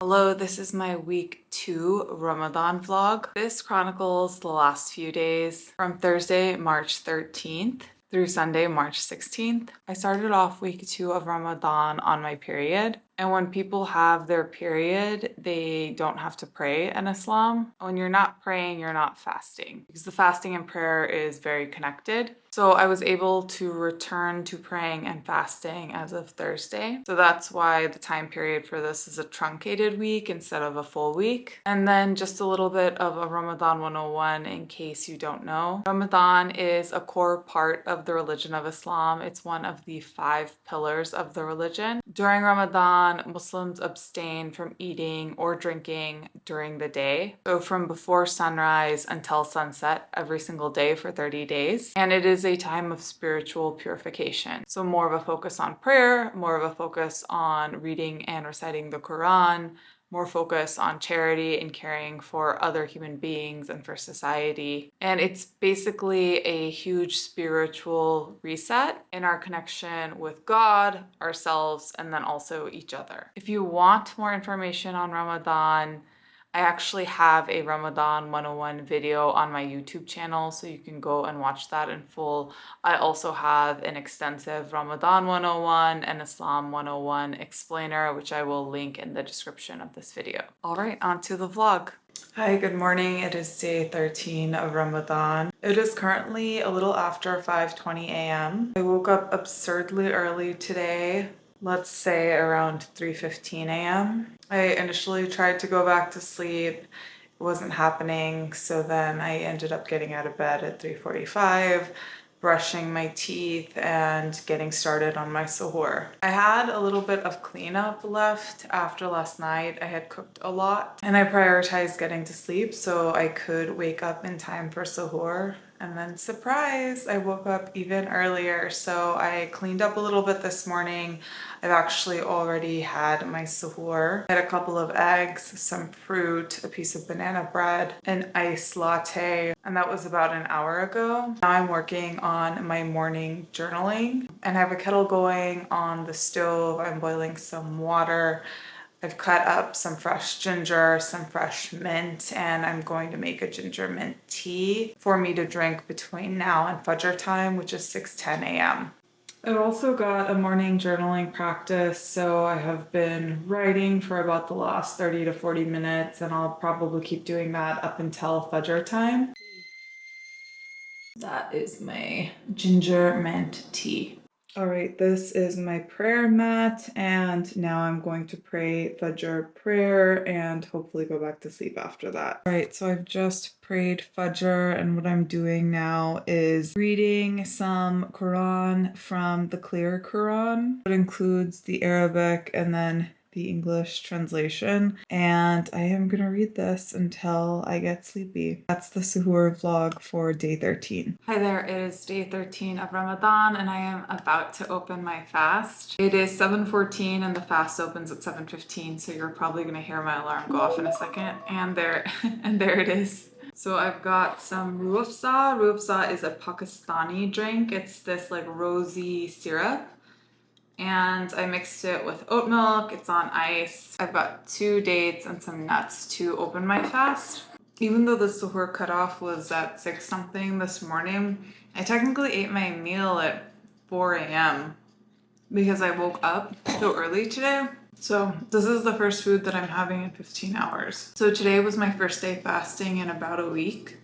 Hello, this is my week 2 Ramadan vlog. This chronicles the last few days from Thursday, March 13th through Sunday, March 16th. I started off week 2 of Ramadan on my period. And when people have their period, they don't have to pray in Islam. When you're not praying, you're not fasting because the fasting and prayer is very connected. So I was able to return to praying and fasting as of Thursday. So that's why the time period for this is a truncated week instead of a full week. And then just a little bit of a Ramadan 101 in case you don't know. Ramadan is a core part of the religion of Islam. It's one of the 5 pillars of the religion. During Ramadan, Muslims abstain from eating or drinking during the day. So from before sunrise until sunset every single day for 30 days. And it is a time of spiritual purification. So more of a focus on prayer, more of a focus on reading and reciting the Quran, more focus on charity and caring for other human beings and for society. And it's basically a huge spiritual reset in our connection with God, ourselves, and then also each other. If you want more information on Ramadan, I actually have a Ramadan 101 video on my YouTube channel, so you can go and watch that in full. I also have an extensive Ramadan 101 and Islam 101 explainer, which I will link in the description of this video. All right, on to the vlog. Hi, good morning. It is day 13 of Ramadan. It is currently a little after 5:20 a.m. I woke up absurdly early today. Let's say around 3:15 a.m. I initially tried to go back to sleep. It wasn't happening, so then I ended up getting out of bed at 3:45, brushing my teeth and getting started on my suhoor. I had a little bit of cleanup left after last night. I had cooked a lot and I prioritized getting to sleep so I could wake up in time for suhoor. And then surprise, I woke up even earlier. So I cleaned up a little bit this morning. I've actually already had my suhoor. I had a couple of eggs, some fruit, a piece of banana bread, an iced latte, and that was about an hour ago. Now I'm working on my morning journaling and I have a kettle going on the stove. I'm boiling some water. I've cut up some fresh ginger, some fresh mint, and I'm going to make a ginger mint tea for me to drink between now and Fajr time, which is 6:10 a.m. I've also got a morning journaling practice, so I have been writing for about the last 30 to 40 minutes, and I'll probably keep doing that up until Fajr time. That is my ginger mint tea. All right, this is my prayer mat, and now I'm going to pray Fajr prayer and hopefully go back to sleep after that. All right, so I've just prayed Fajr, and what I'm doing now is reading some Quran from the Clear Quran. It includes the Arabic and then the English translation, and I am gonna read this until I get sleepy. That's the suhoor vlog for day 13. Hi there, it is day 13 of Ramadan and I am about to open my fast. It is 7:14 and the fast opens at 7:15, so you're probably gonna hear my alarm go off in a second. And there it is. So I've got some ruh afza. Ruh afza is a Pakistani drink. It's this like rosy syrup. And I mixed it with oat milk. It's on ice. I've got 2 dates and some nuts to open my fast. Even though the suhoor cutoff was at 6 something this morning, I technically ate my meal at 4 a.m. because I woke up so early today. So this is the first food that I'm having in 15 hours. So today was my first day fasting in about a week.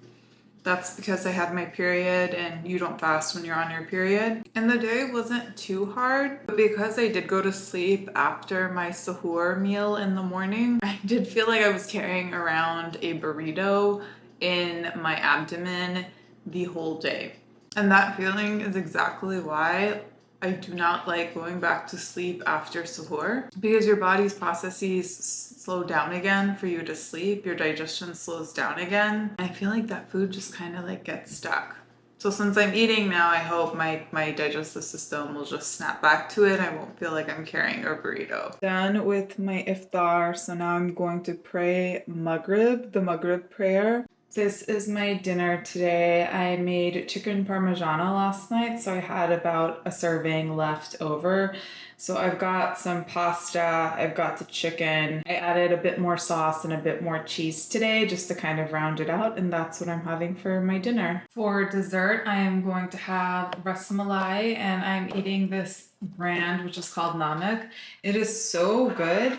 That's because I had my period and you don't fast when you're on your period. And the day wasn't too hard, but because I did go to sleep after my suhoor meal in the morning, I did feel like I was carrying around a burrito in my abdomen the whole day. And that feeling is exactly why I do not like going back to sleep after suhoor, because your body's processes slow down again for you to sleep. Your digestion slows down again. I feel like that food just kind of like gets stuck. So since I'm eating now, I hope my digestive system will just snap back to it. I won't feel like I'm carrying a burrito. Done with my iftar, so now I'm going to pray Maghrib, the Maghrib prayer. This is my dinner today. I made chicken parmigiano last night, so I had about a serving left over. So I've got some pasta, I've got the chicken. I added a bit more sauce and a bit more cheese today just to kind of round it out, and that's what I'm having for my dinner. For dessert, I am going to have rasmalai, and I'm eating this brand which is called Nanak. It is so good.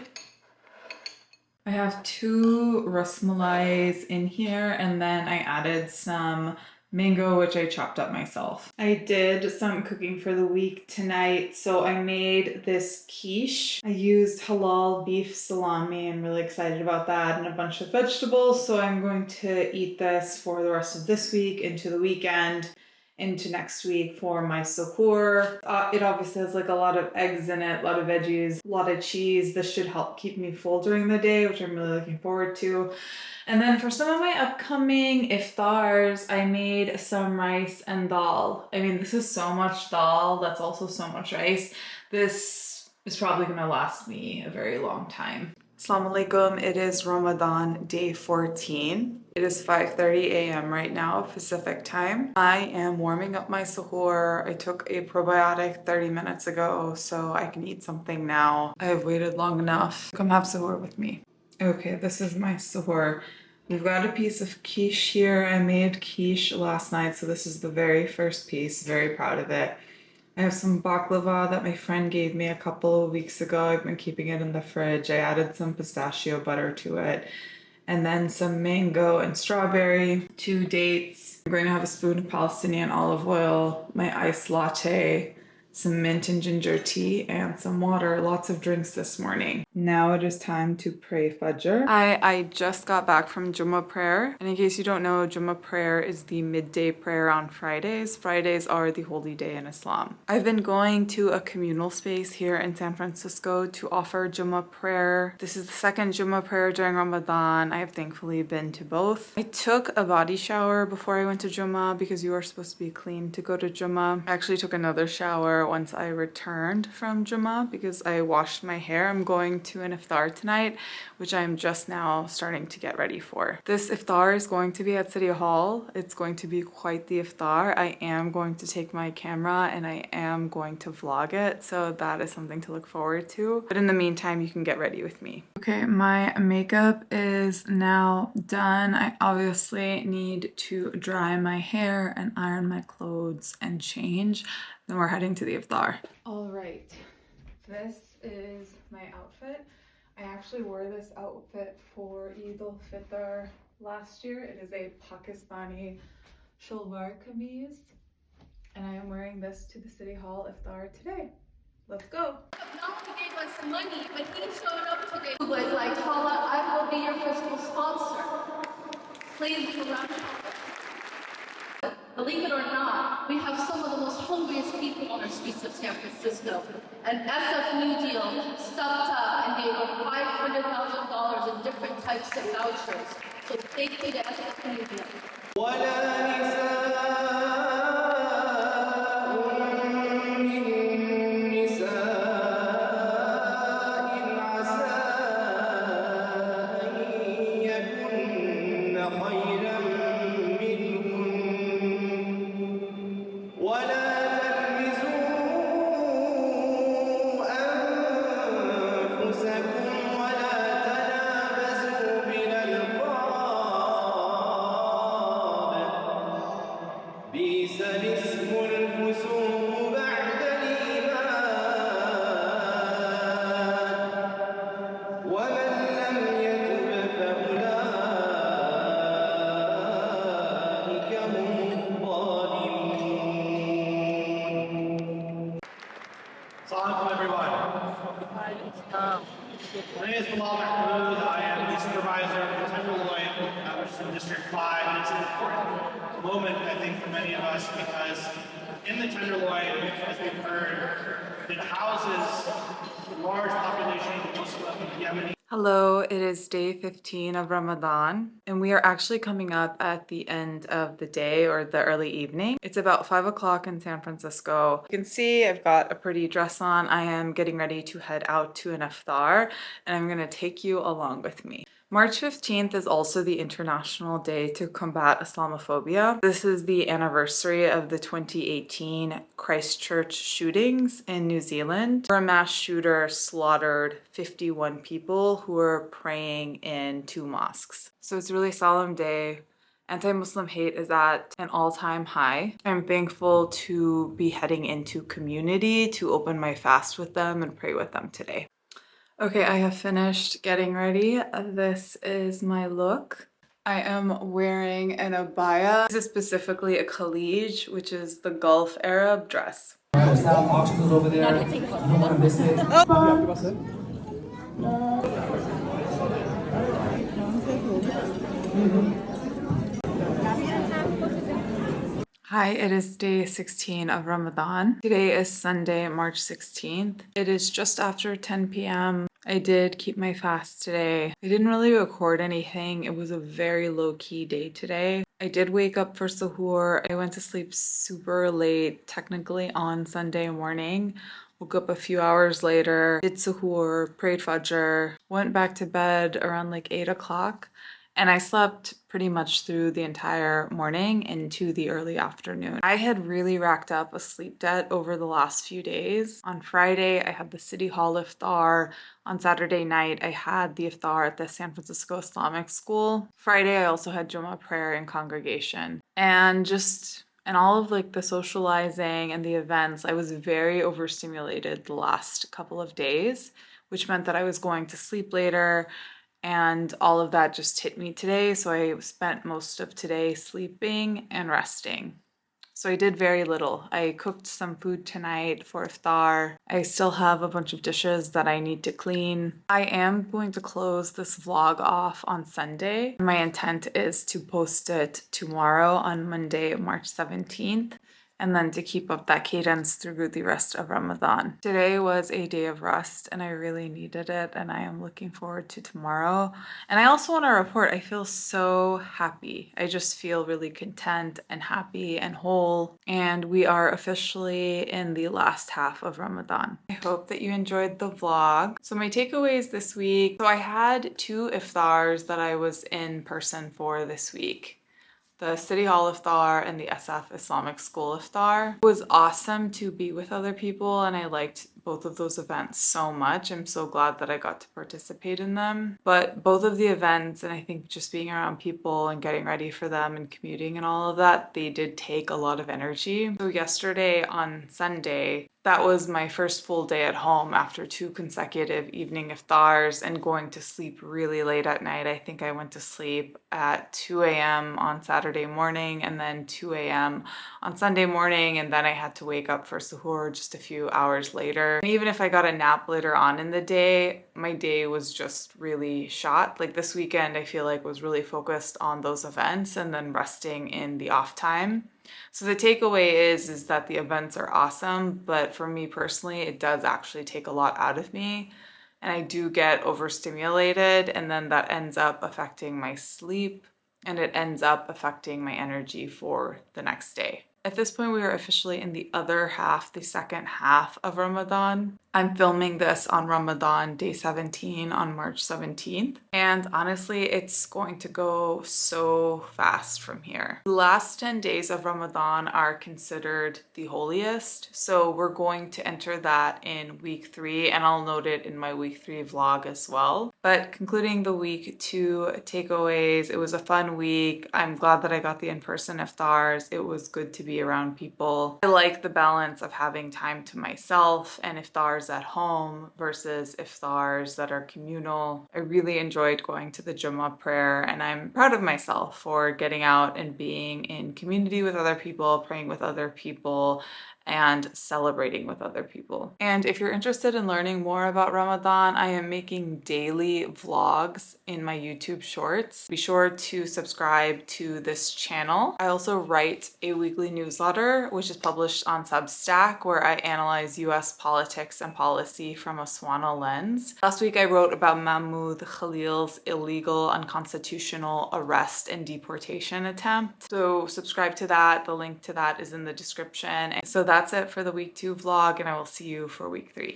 I have 2 rasmalais in here, and then I added some mango, which I chopped up myself. I did some cooking for the week tonight, so I made this quiche. I used halal beef salami. I'm really excited about that, and a bunch of vegetables, so I'm going to eat this for the rest of this week into the weekend, into next week for my suhoor. It obviously has like a lot of eggs in it, a lot of veggies, a lot of cheese. This should help keep me full during the day, which I'm really looking forward to. And then for some of my upcoming iftars, I made some rice and dal. I mean, this is so much dal, that's also so much rice. This is probably gonna last me a very long time. Assalamu alaikum, it is Ramadan day 14. It is 5:30 a.m. right now, Pacific time. I am warming up my suhoor. I took a probiotic 30 minutes ago, so I can eat something now. I have waited long enough. Come have suhoor with me. Okay, this is my suhoor. We've got a piece of quiche here. I made quiche last night, so this is the very first piece. Very proud of it. I have some baklava that my friend gave me a couple of weeks ago. I've been keeping it in the fridge. I added some pistachio butter to it. And then some mango and strawberry, 2 dates. I'm going to have a spoon of Palestinian olive oil, my iced latte, some mint and ginger tea, and some water. Lots of drinks this morning. Now it is time to pray Fajr. I just got back from Jummah prayer. And in case you don't know, Jummah prayer is the midday prayer on Fridays. Fridays are the holy day in Islam. I've been going to a communal space here in San Francisco to offer Jummah prayer. This is the second Jummah prayer during Ramadan. I have thankfully been to both. I took a body shower before I went to Jummah because you are supposed to be clean to go to Jummah. I actually took another shower once I returned from Jummah because I washed my hair. I'm going to an iftar tonight, which I'm just now starting to get ready for. This iftar is going to be at City Hall. It's going to be quite the iftar. I am going to take my camera and I am going to vlog it, so that is something to look forward to. But in the meantime, you can get ready with me. Okay, my makeup is now done. I obviously need to dry my hair and iron my clothes and change. Then we're heading to the iftar. All right, this is my outfit. I actually wore this outfit for Eid al-Fitr last year. It is a Pakistani shalwar kameez, and I am wearing this to the City Hall iftar today. Let's go. Not to give us money, but he showed up today. Who was like, Hala, I will be your fiscal sponsor. Please give a round of applause. Believe it or not, we have some of the most hungriest people on our streets of San Francisco. And SF New Deal stepped up and gave up $500,000 in different types of vouchers. So thank you to SF New Deal. Assalamualaikum everyone. My name is Bilal Mahmoud. I am the supervisor of the Tenderloin, which is in District 5, and it's an important moment, I think, for many of us because in the Tenderloin, as we've heard, it houses a large population of Muslim Yemeni. Hello, it is day 15 of Ramadan, and we are actually coming up at the end of the day or the early evening. It's about 5 o'clock in San Francisco. You can see I've got a pretty dress on. I am getting ready to head out to an iftar, and I'm gonna take you along with me. March 15th is also the International Day to Combat Islamophobia. This is the anniversary of the 2018 Christchurch shootings in New Zealand, where a mass shooter slaughtered 51 people who were praying in 2 mosques. So it's a really solemn day. Anti-Muslim hate is at an all-time high. I'm thankful to be heading into community to open my fast with them and pray with them today. Okay, I have finished getting ready. This is my look. I am wearing an abaya. This is specifically a khalij, which is the Gulf Arab dress. Some obstacles over there. You don't want to miss it. Hi, it is day 16 of Ramadan. Today is Sunday, March 16th. It is just after 10 p.m. I did keep my fast today. I didn't really record anything. It was a very low-key day today. I did wake up for suhoor. I went to sleep super late, technically on Sunday morning. Woke up a few hours later, did suhoor, prayed fajr, went back to bed around like 8 o'clock. And I slept pretty much through the entire morning into the early afternoon. I had really racked up a sleep debt over the last few days. On Friday, I had the City Hall Iftar. On Saturday night, I had the Iftar at the San Francisco Islamic School. Friday, I also had Jummah prayer in congregation. And all of like the socializing and the events, I was very overstimulated the last couple of days, which meant that I was going to sleep later. And all of that just hit me today. So I spent most of today sleeping and resting. So I did very little. I cooked some food tonight for iftar. I still have a bunch of dishes that I need to clean. I am going to close this vlog off on Sunday. My intent is to post it tomorrow on Monday, March 17th. And then to keep up that cadence through the rest of Ramadan. Today was a day of rest and I really needed it and I am looking forward to tomorrow. And I also want to report, I feel so happy. I just feel really content and happy and whole. And we are officially in the last half of Ramadan. I hope that you enjoyed the vlog. So my takeaways this week. So I had 2 iftars that I was in person for this week. The City Hall Iftar and the SF Islamic School Iftar. It was awesome to be with other people and I liked both of those events so much. I'm so glad that I got to participate in them. But both of the events, and I think just being around people and getting ready for them and commuting and all of that, they did take a lot of energy. So yesterday on Sunday, that was my first full day at home after 2 consecutive evening iftars and going to sleep really late at night. I think I went to sleep at 2 a.m. on Saturday morning and then 2 a.m. on Sunday morning, and then I had to wake up for suhoor just a few hours later. And even if I got a nap later on in the day, my day was just really shot. Like this weekend, I feel like was really focused on those events and then resting in the off time. So the takeaway is that the events are awesome, but for me personally, it does actually take a lot out of me. And I do get overstimulated, and then that ends up affecting my sleep, and it ends up affecting my energy for the next day. At this point, we are officially in the other half, the second half of Ramadan. I'm filming this on Ramadan day 17 on March 17th. And honestly, it's going to go so fast from here. The last 10 days of Ramadan are considered the holiest. So we're going to enter that in week 3, and I'll note it in my week 3 vlog as well. But concluding the week 2 takeaways, it was a fun week. I'm glad that I got the in-person iftars. It was good to be around people. I like the balance of having time to myself and iftars at home versus iftars that are communal. I really enjoyed going to the Jummah prayer, and I'm proud of myself for getting out and being in community with other people, praying with other people, and celebrating with other people. And if you're interested in learning more about Ramadan, I am making daily vlogs in my YouTube shorts. Be sure to subscribe to this channel. I also write a weekly newsletter, which is published on Substack, where I analyze US politics and policy from a Swana lens. Last week, I wrote about Mahmoud Khalil's illegal, unconstitutional arrest and deportation attempt. So subscribe to that. The link to that is in the description. So that's it for the week 2 vlog, and I will see you for week 3.